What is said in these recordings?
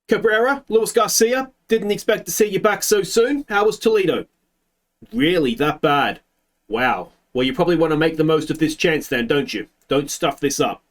Cabrera, Luis Garcia, didn't expect to see you back so soon. How was Toledo? Really, that bad? Wow. Well, you probably want to make the most of this chance then, don't you? Don't stuff this up.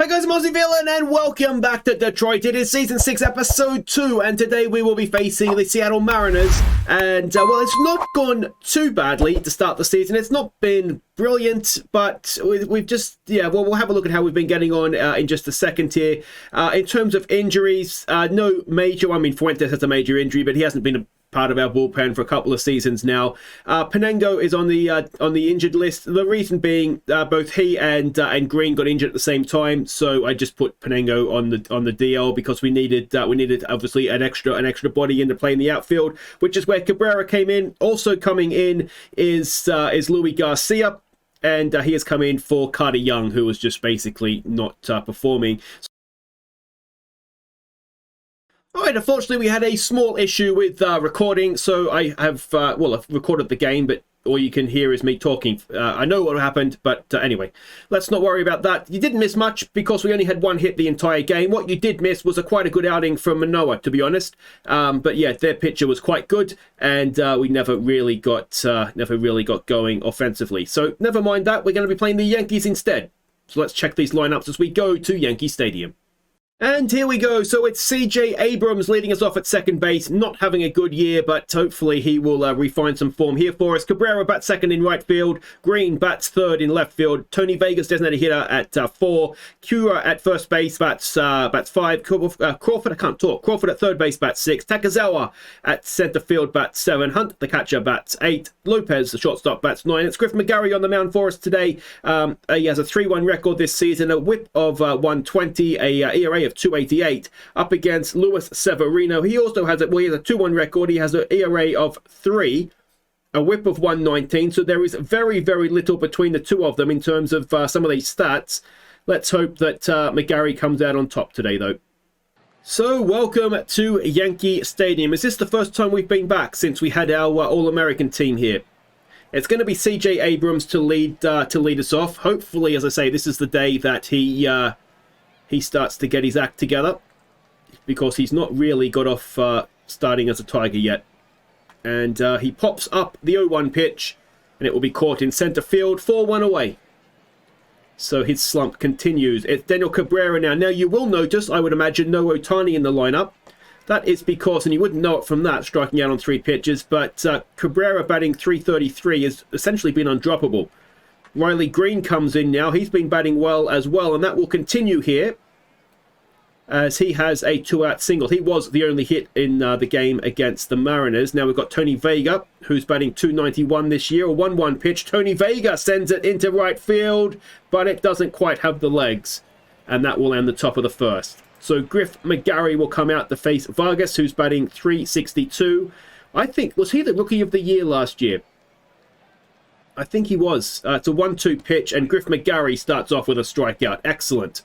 Hey guys, I'm Aussie Villain and welcome back to Detroit. It is Season 6, Episode 2, and today we will be facing the Seattle Mariners. And, well, it's not gone too badly to start the season. It's not been brilliant, but we've just, we'll have a look at how we've been getting on in just a second here. In terms of injuries, no major, Fuentes has a major injury, but he hasn't been a part of our bullpen for a couple of seasons now. Penengo is on the injured list. The reason being both he and Green got injured at the same time, so I just put Penengo on the DL because we needed obviously an extra body in to play in the outfield, which is where Cabrera came in. Also coming in is Luis Garcia, and he has come in for Carter Young, who was just basically not performing. Alright, unfortunately we had a small issue with recording, so I have, I've recorded the game, but all you can hear is me talking. I know what happened, but anyway, let's not worry about that. You didn't miss much because we only had one hit the entire game. What you did miss was quite a good outing from Manoah, to be honest. But yeah, their pitcher was quite good, and we never really got going offensively. So never mind that, we're going to be playing the Yankees instead. So let's check these lineups as we go to Yankee Stadium. And here we go. So it's CJ Abrams leading us off at second base. Not having a good year, but hopefully he will refine some form here for us. Cabrera bats second in right field. Green bats third in left field. Tony Vegas designated hitter at 4. Cura at first base bats 5. Crawford, I can't talk. Crawford at third base bats 6. Takazawa at center field bats 7. Hunt, the catcher, bats 8. Lopez, the shortstop, bats 9. It's Griff McGarry on the mound for us today. He has a 3-1 record this season, a whip of 120, a ERA of 288 up against Luis Severino. He also has a 2-1 record. He has an ERA of 3, a whip of 119. So there is very, very little between the two of them in terms of some of these stats. Let's hope that McGarry comes out on top today, though. So welcome to Yankee Stadium. Is this the first time we've been back since we had our All-American team here? It's going to be CJ Abrams to lead us off. Hopefully, as I say, this is the day that he starts to get his act together, because he's not really got off starting as a Tiger yet. And he pops up the 0-1 pitch, and it will be caught in center field, 4-1 away. So his slump continues. It's Daniel Cabrera now. Now you will notice, I would imagine, no Ohtani in the lineup. That is because, and you wouldn't know it from that, striking out on 3 pitches, but Cabrera batting .333 has essentially been undroppable. Riley Green comes in now. He's been batting well as well, and that will continue here as he has a 2-out single. He was the only hit in the game against the Mariners. Now we've got Tony Vega, who's batting .291 this year, a 1-1 pitch. Tony Vega sends it into right field, but it doesn't quite have the legs, and that will end the top of the first. So Griff McGarry will come out to face Vargas, who's batting .362. I think, was he the Rookie of the Year last year? I think he was. It's a 1-2 pitch, and Griff McGarry starts off with a strikeout. Excellent.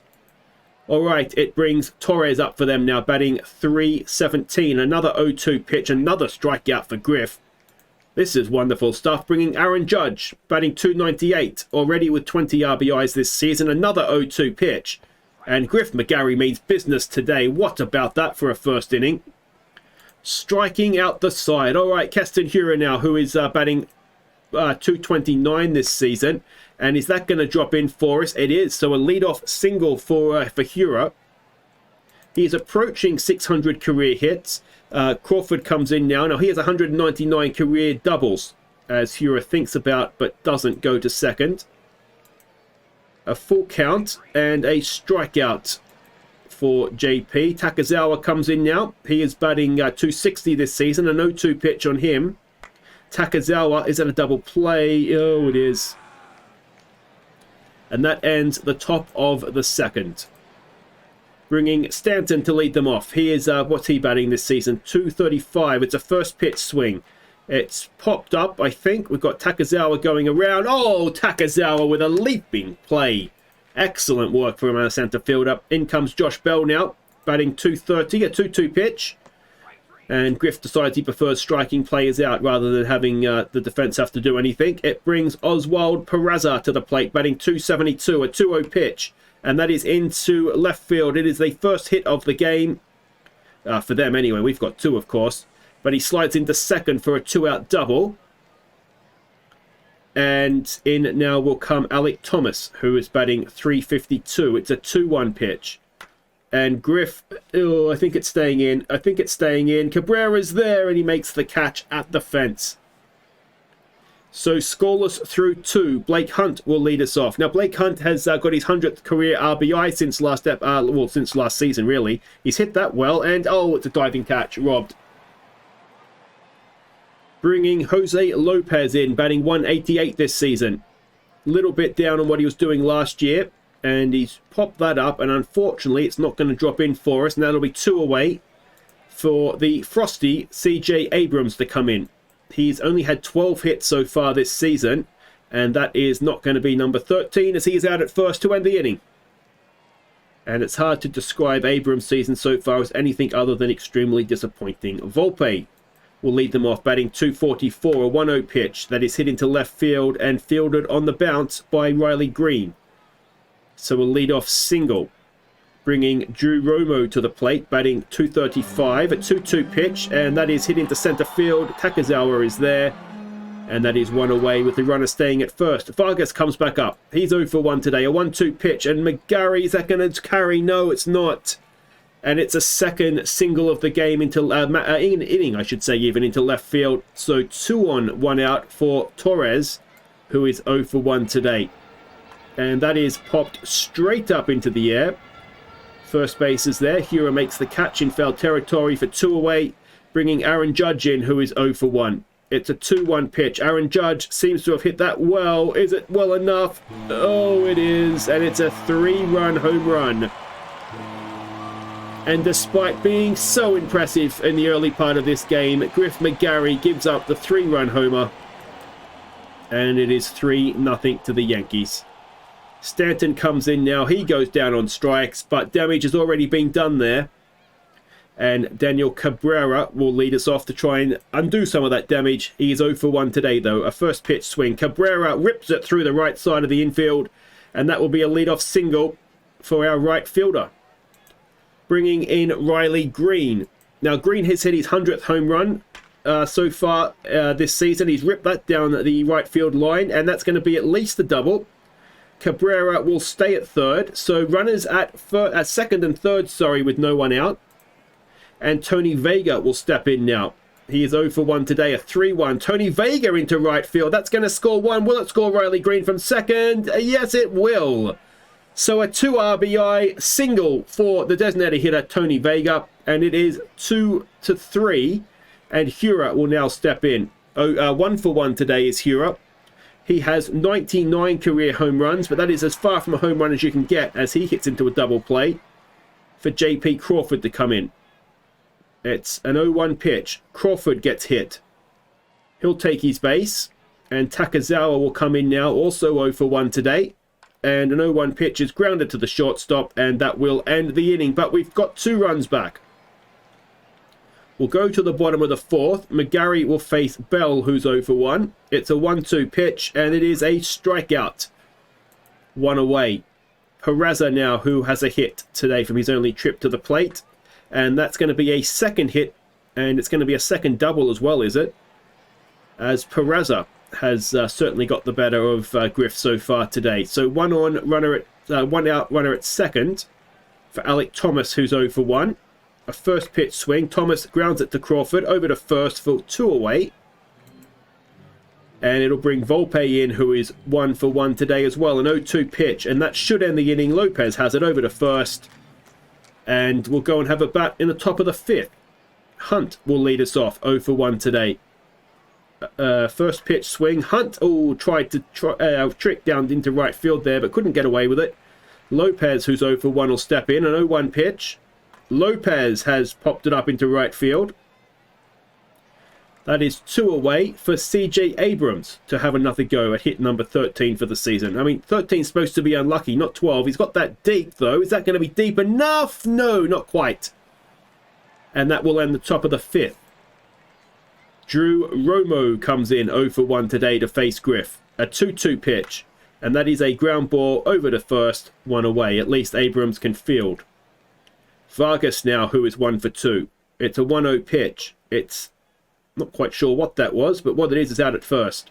All right, it brings Torres up for them now, batting .317. Another 0-2 pitch, another strikeout for Griff. This is wonderful stuff, bringing Aaron Judge, batting .298, already with 20 RBIs this season. Another 0-2 pitch, and Griff McGarry means business today. What about that for a first inning? Striking out the side. All right, Keston Hiura now, who is batting .229 this season, and is that going to drop in for us? It is. So a leadoff single for Hiura. He is approaching 600 career hits. Crawford comes in now. Now he has 199 career doubles, as Hiura thinks about but doesn't go to second. A full count and a strikeout for JP. Takazawa comes in now. He is batting .260 this season. A 0-2 pitch on him. Takazawa, is at a double play? Oh, it is. And that ends the top of the second, bringing Stanton to lead them off. He is, what's he batting this season? .235. It's a first pitch swing. It's popped up, I think. We've got Takazawa going around. Oh, Takazawa with a leaping play. Excellent work from our center fielder. In comes Josh Bell now, batting .230, a 2-2 pitch. And Griff decides he prefers striking players out rather than having the defense have to do anything. It brings Oswald Peraza to the plate, batting 272, a 2-0 pitch. And that is into left field. It is the first hit of the game. For them anyway. We've got 2, of course. But he slides into second for a 2-out double. And in now will come Alec Thomas, who is batting 352. It's a 2-1 pitch. And Griff, oh, I think it's staying in. I think it's staying in. Cabrera's there, and he makes the catch at the fence. So scoreless through 2. Blake Hunt will lead us off. Now, Blake Hunt has got his 100th career RBI since since last season, really. He's hit that well, and oh, it's a diving catch. Robbed. Bringing Jose Lopez in, batting 188 this season. Little bit down on what he was doing last year, and he's popped that up, and unfortunately it's not going to drop in for us, and that'll be 2 away for the frosty CJ Abrams to come in. He's only had 12 hits so far this season, and that is not going to be number 13 as he is out at first to end the inning. And it's hard to describe Abrams' season so far as anything other than extremely disappointing. Volpe will lead them off, batting 244, a 1-0 pitch that is hit into left field and fielded on the bounce by Riley Green. So we'll lead off single, bringing Drew Romo to the plate, batting 235, a 2-2 pitch, and that is hit into center field. Takazawa is there, and that is 1 away with the runner staying at first. Vargas comes back up. He's 0 for 1 today, a 1-2 pitch, and McGarry, is that going to carry? No, it's not. And it's a second single of the game into inning, I should say, even into left field. So 2 on, 1 out for Torres, who is 0 for 1 today. And that is popped straight up into the air. First base is there. Hura makes the catch in foul territory for 2 away, bringing Aaron Judge in, who is 0 for 1. It's a 2-1 pitch. Aaron Judge seems to have hit that well. Is it well enough? Oh, it is. And it's a 3-run home run. And despite being so impressive in the early part of this game, Griff McGarry gives up the 3-run homer. And it is 3-0 to the Yankees. Stanton comes in now. He goes down on strikes, but damage has already been done there. And Daniel Cabrera will lead us off to try and undo some of that damage. He is 0 for 1 today, though. A first pitch swing. Cabrera rips it through the right side of the infield, and that will be a leadoff single for our right fielder. Bringing in Riley Green. Now, Green has hit his 100th home run so far this season. He's ripped that down the right field line, and that's going to be at least a double. Cabrera will stay at third. So runners at second and third, with no one out. And Tony Vega will step in now. He is 0 for 1 today, a 3-1. Tony Vega into right field. That's going to score 1. Will it score Riley Green from second? Yes, it will. So a 2 RBI single for the designated hitter, Tony Vega. And it is 2-3. And Hura will now step in. 1 for 1 today is Hura. He has 99 career home runs, but that is as far from a home run as you can get as he hits into a double play for JP Crawford to come in. It's an 0-1 pitch. Crawford gets hit. He'll take his base, and Takazawa will come in now, also 0 for 1 today. And an 0-1 pitch is grounded to the shortstop, and that will end the inning. But we've got 2 runs back. We'll go to the bottom of the 4th. McGarry will face Bell, who's 0 for 1. It's a 1-2 pitch, and it is a strikeout. 1 away. Peraza now, who has a hit today from his only trip to the plate. And that's going to be a second hit, and it's going to be a second double as well, is it? As Peraza has certainly got the better of Griff so far today. So 1 on, one out, runner at second for Alec Thomas, who's 0 for 1. A first pitch swing. Thomas grounds it to Crawford. Over to first for 2 away. And it'll bring Volpe in, who is 1 for 1 today as well. An 0-2 pitch. And that should end the inning. Lopez has it over to first. And we'll go and have a bat in the top of the 5th. Hunt will lead us off. 0 for 1 today. First pitch swing. Hunt tried to trick down into right field there, but couldn't get away with it. Lopez, who's 0 for 1, will step in. An 0-1 pitch. Lopez has popped it up into right field. That is 2 away for CJ Abrams to have another go at hit number 13 for the season. I mean, 13 is supposed to be unlucky, not 12. He's got that deep, though. Is that going to be deep enough? No, not quite. And that will end the top of the 5th. Drew Romo comes in 0 for 1 today to face Griff. A 2-2 pitch. And that is a ground ball over to first, 1 away. At least Abrams can field. Vargas now, who is 1 for 2. It's a 1-0 pitch. It's not quite sure what that was, but what it is out at first.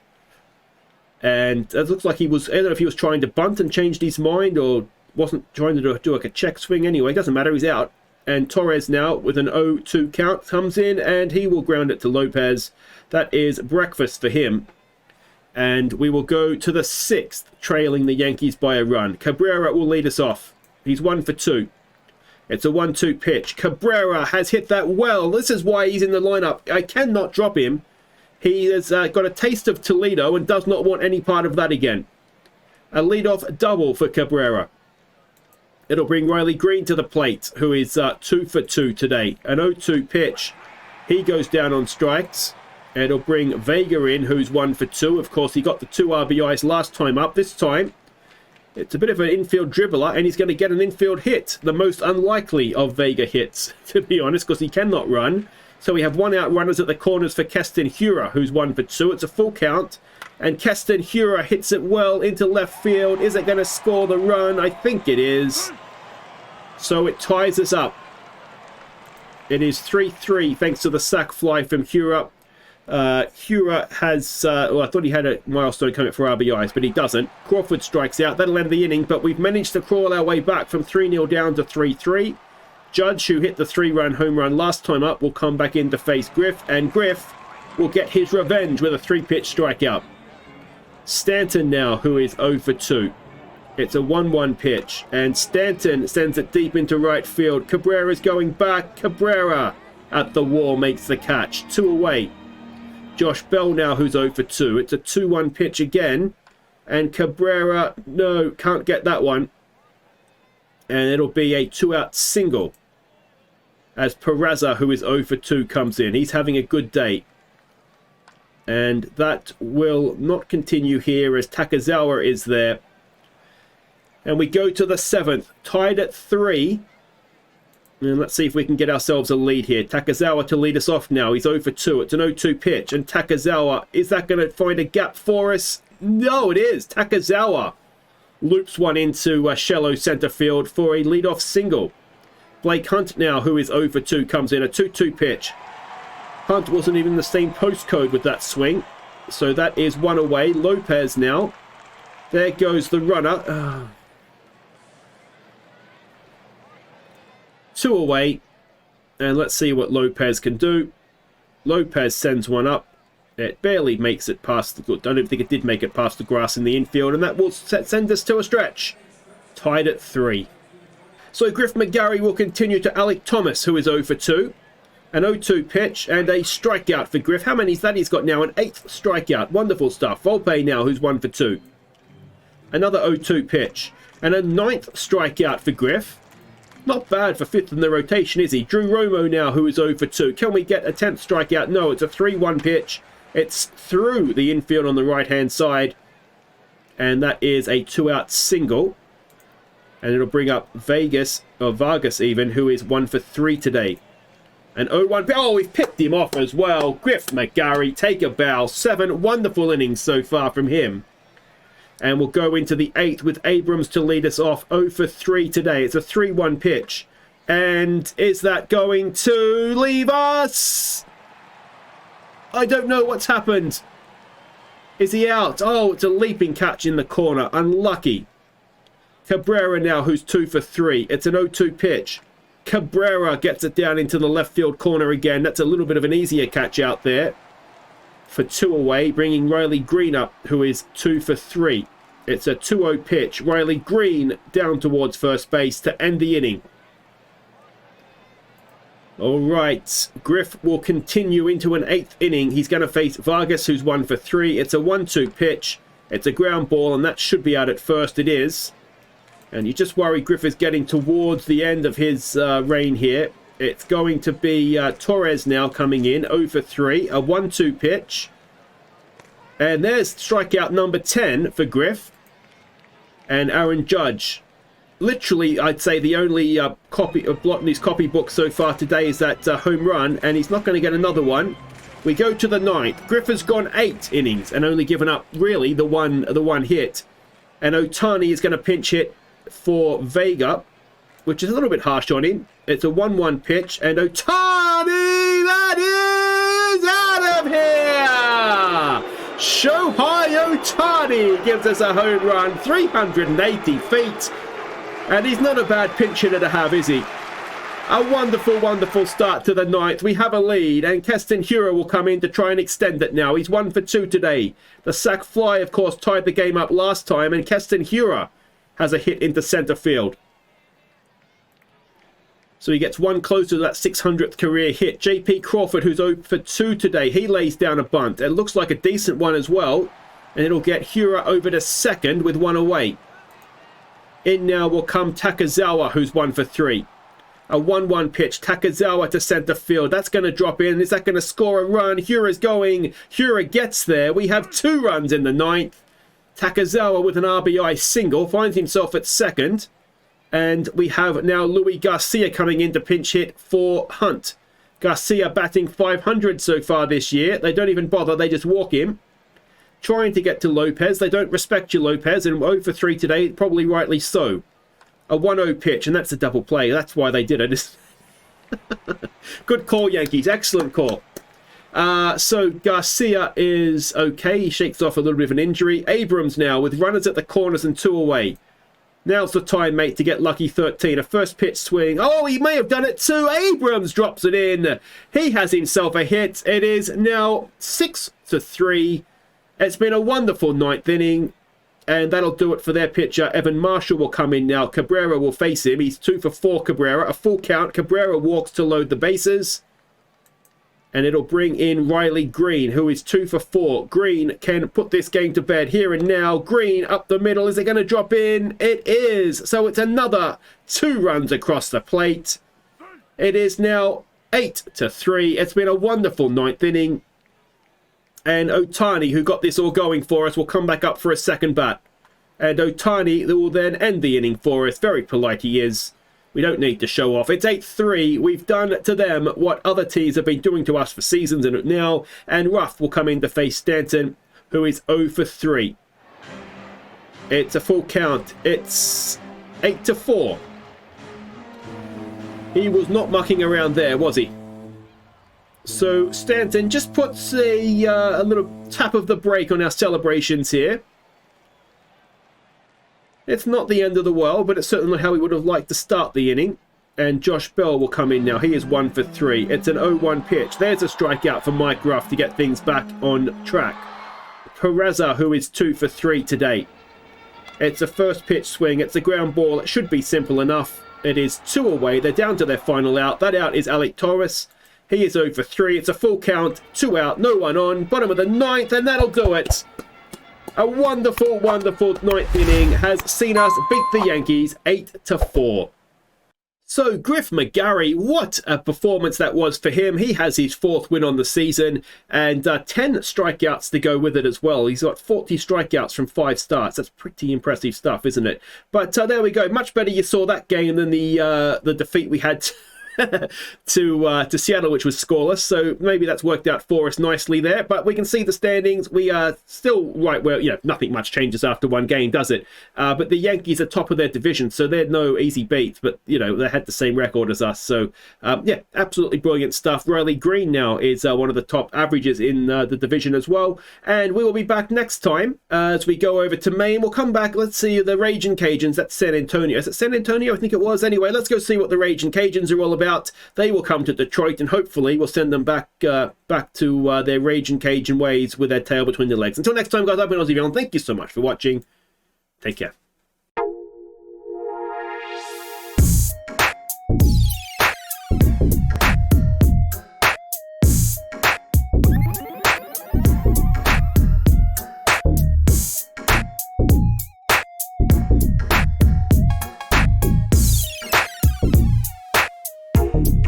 And it looks like he was, I don't know if he was trying to bunt and changed his mind or wasn't trying to do like a check swing anyway. Doesn't matter, he's out. And Torres now with an 0-2 count comes in and he will ground it to Lopez. That is breakfast for him. And we will go to the 6th, trailing the Yankees by a run. Cabrera will lead us off. He's 1 for 2. It's a 1-2 pitch. Cabrera has hit that well. This is why he's in the lineup. I cannot drop him. He has got a taste of Toledo and does not want any part of that again. A leadoff double for Cabrera. It'll bring Riley Green to the plate, who is 2 for 2 today. An 0-2 pitch. He goes down on strikes. And it'll bring Vega in, who's 1 for 2. Of course, he got the 2 RBIs last time up. This time, it's a bit of an infield dribbler, and he's going to get an infield hit. The most unlikely of Vega hits, to be honest, because he cannot run. So we have 1 out runners at the corners for Keston Hura, who's 1 for 2. It's a full count. And Keston Hura hits it well into left field. Is it going to score the run? I think it is. So it ties us up. It is 3-3 thanks to the sac fly from Hura. Hura has, well, I thought he had a milestone coming up for RBIs, but he doesn't. Crawford strikes out. That'll end the inning, but we've managed to crawl our way back from 3-0 down to 3-3. Judge, who hit the 3-run home run last time up, will come back in to face Griff, and Griff will get his revenge with a 3-pitch strikeout. Stanton now, who is 0 for 2. It's a 1-1 pitch, and Stanton sends it deep into right field. Cabrera's going back. Cabrera at the wall makes the catch. 2 away. Josh Bell now, who's 0 for 2. It's a 2-1 pitch again. And Cabrera, no, can't get that one. And it'll be a 2-out single. As Peraza, who is 0 for 2, comes in. He's having a good day. And that will not continue here as Takazawa is there. And we go to the 7th, tied at 3. And let's see if we can get ourselves a lead here. Takazawa to lead us off now. He's 0 for 2. It's an 0-2 pitch. And Takazawa, is that going to find a gap for us? No, it is. Takazawa loops one into shallow center field for a leadoff single. Blake Hunt now, who is 0 for 2, comes in. A 2-2 pitch. Hunt wasn't even in the same postcode with that swing. So that is 1 away. Lopez now. There goes the runner. 2 away. And let's see what Lopez can do. Lopez sends one up. It barely makes it past the... I don't think it did make it past the grass in the infield. And that will send us to a stretch. Tied at 3. So Griff McGarry will continue to Alec Thomas, who is 0 for 2. An 0-2 pitch and a strikeout for Griff. How many is that? He's got now an 8th strikeout. Wonderful stuff. Volpe now, who's 1 for 2. Another 0-2 pitch. And a 9th strikeout for Griff. Not bad for 5th in the rotation, is he? Drew Romo now, who is 0 for 2. Can we get a 10th strikeout? No, it's a 3-1 pitch. It's through the infield on the right-hand side. And that is a 2-out single. And it'll bring up Vargas even, who is 1 for 3 today. An 0-1. Oh, we've picked him off as well. Griff McGarry, take a bow. 7 wonderful innings so far from him. And we'll go into the 8th with Abrams to lead us off. 0 for 3 today. It's a 3-1 pitch. And is that going to leave us? I don't know what's happened. Is he out? Oh, it's a leaping catch in the corner. Unlucky. Cabrera now, who's 2 for 3. It's an 0-2 pitch. Cabrera gets it down into the left field corner again. That's a little bit of an easier catch out there. For 2 away, bringing Riley Green up, who is 2 for 3. It's a 2-0 pitch. Riley Green down towards first base to end the inning. All right, Griff will continue into an 8th inning. He's going to face Vargas, who's 1 for 3. It's a 1-2 pitch. It's a ground ball, and that should be out at first. It is. And you just worry Griff is getting towards the end of his reign here. It's going to be Torres now coming in, 0 for 3. A 1-2 pitch. And there's strikeout number 10 for Griff. And Aaron Judge. Literally, I'd say the only copy of Blotney's copybook so far today is that home run. And he's not going to get another one. We go to the 9th. Griff has gone 8 innings and only given up really the one hit. And Ohtani is going to pinch hit for Vega, which is a little bit harsh on him. It's a 1-1 pitch, and Ohtani, that is out of here! Shohei Ohtani gives us a home run, 380 feet. And he's not a bad pinch hitter to have, is he? A wonderful, wonderful start to the 9th. We have a lead, and Keston Hiura will come in to try and extend it now. He's 1 for 2 today. The sac fly, of course, tied the game up last time, and Keston Hiura has a hit into center field. So he gets one closer to that 600th career hit. JP Crawford, who's 0 for 2 today, he lays down a bunt. It looks like a decent one as well, and it'll get Hiura over to second with 1 away. In now will come Takezawa, who's 1 for 3. A 1-1 pitch. Takezawa to center field. That's going to drop in. Is that going to score a run? Hiura's going. Hiura gets there. We have 2 runs in the 9th. Takezawa with an RBI single finds himself at second. And we have now Luis Garcia coming in to pinch hit for Hunt. Garcia batting .500 so far this year. They don't even bother. They just walk him. Trying to get to Lopez. They don't respect you, Lopez. And 0 for 3 today. Probably rightly so. A 1-0 pitch, and that's a double play. That's why they did it. Good call, Yankees. Excellent call. So Garcia is okay. He shakes off a little bit of an injury. Abrams now with runners at the corners and 2 away. Now's the time, mate, to get lucky 13. A first pitch swing. Oh, he may have done it too. Abrams drops it in. He has himself a hit. It is now 6-3. It's been a wonderful 9th inning. And that'll do it for their pitcher. Evan Marshall will come in now. Cabrera will face him. He's 2 for 4, Cabrera. A full count. Cabrera walks to load the bases. And it'll bring in Riley Green, who is 2 for 4. Green can put this game to bed here and now. Green up the middle. Is it going to drop in? It is. So it's another 2 runs across the plate. It is now 8-3. It's been a wonderful 9th inning. And Ohtani, who got this all going for us, will come back up for a second bat. And Ohtani will then end the inning for us. Very polite he is. We don't need to show off. It's 8-3. We've done to them what other teams have been doing to us for seasons and now. And Ruff will come in to face Stanton, who is 0 for 3. It's a full count. It's 8-4. He was not mucking around there, was he? So Stanton just puts a little tap of the brake on our celebrations here. It's not the end of the world, but it's certainly how we would have liked to start the inning. And Josh Bell will come in now. He is 1 for 3. It's an 0-1 pitch. There's a strikeout for Mike Ruff to get things back on track. Pereza, who is 2 for 3 today. It's a first pitch swing. It's a ground ball. It should be simple enough. It is 2 away. They're down to their final out. That out is Alec Torres. He is 0 for 3. It's a full count. 2 out. No one on. Bottom of the 9th. And that'll do it. A wonderful, wonderful 9th inning has seen us beat the Yankees 8-4. So Griff McGarry, what a performance that was for him. He has his 4th win on the season and 10 strikeouts to go with it as well. He's got 40 strikeouts from 5 starts. That's pretty impressive stuff, isn't it? But there we go. Much better you saw that game than the defeat we had to Seattle, which was scoreless. So maybe that's worked out for us nicely there. But we can see the standings. We are still right where, nothing much changes after one game, does it? But the Yankees are top of their division, so they're no easy beats. But, they had the same record as us. So, absolutely brilliant stuff. Riley Green now is one of the top averages in the division as well. And we will be back next time as we go over to Maine. We'll come back. Let's see the Raging Cajuns. That's San Antonio. Is it San Antonio? I think it was. Anyway, let's go see what the Raging Cajuns are all about. They will come to Detroit and hopefully we'll send them back to their Raging Cajun ways with their tail between their legs. Until next time, guys, I've been Aussie. Thank you so much for watching. Take care.